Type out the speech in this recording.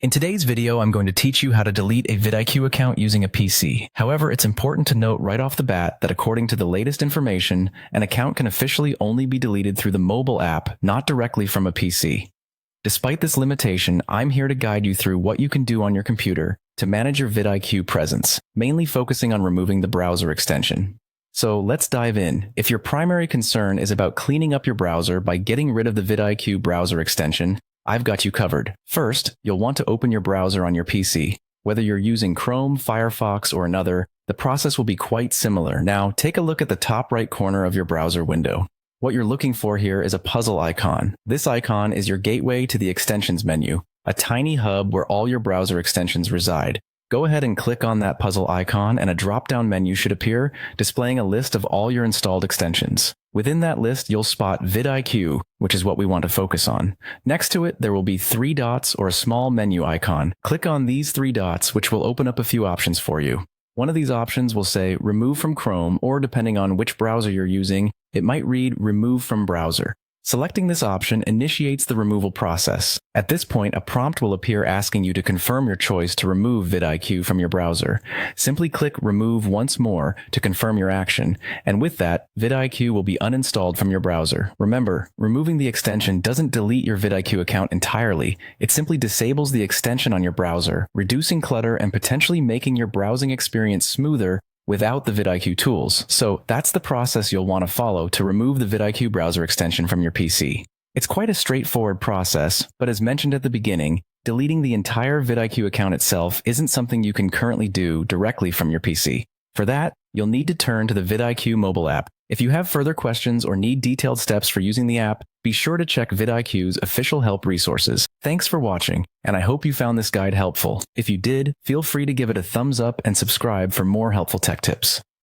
In today's video, I'm going to teach you how to delete a vidIQ account using a PC. However, it's important to note right off the bat that according to the latest information, an account can officially only be deleted through the mobile app, not directly from a PC. Despite this limitation, I'm here to guide you through what you can do on your computer to manage your vidIQ presence, mainly focusing on removing the browser extension. So let's dive in. If your primary concern is about cleaning up your browser by getting rid of the vidIQ browser extension, I've got you covered. First, you'll want to open your browser on your PC. Whether you're using Chrome, Firefox, or another, the process will be quite similar. Now, take a look at the top right corner of your browser window. What you're looking for here is a puzzle icon. This icon is your gateway to the extensions menu, a tiny hub where all your browser extensions reside. Go ahead and click on that puzzle icon and a drop-down menu should appear, displaying a list of all your installed extensions. Within that list, you'll spot vidIQ, which is what we want to focus on. Next to it, there will be 3 dots or a small menu icon. Click on these 3 dots, which will open up a few options for you. One of these options will say Remove from Chrome, or depending on which browser you're using, it might read Remove from Browser. Selecting this option initiates the removal process. At this point, a prompt will appear asking you to confirm your choice to remove vidIQ from your browser. Simply click Remove once more to confirm your action, and with that, vidIQ will be uninstalled from your browser. Remember, removing the extension doesn't delete your vidIQ account entirely. It simply disables the extension on your browser, reducing clutter and potentially making your browsing experience smoother without the vidIQ tools. So that's the process you'll want to follow to remove the vidIQ browser extension from your PC. It's quite a straightforward process, but as mentioned at the beginning, deleting the entire vidIQ account itself isn't something you can currently do directly from your PC. For that, you'll need to turn to the vidIQ mobile app. If you have further questions or need detailed steps for using the app, be sure to check vidIQ's official help resources. Thanks for watching, and I hope you found this guide helpful. If you did, feel free to give it a thumbs up and subscribe for more helpful tech tips.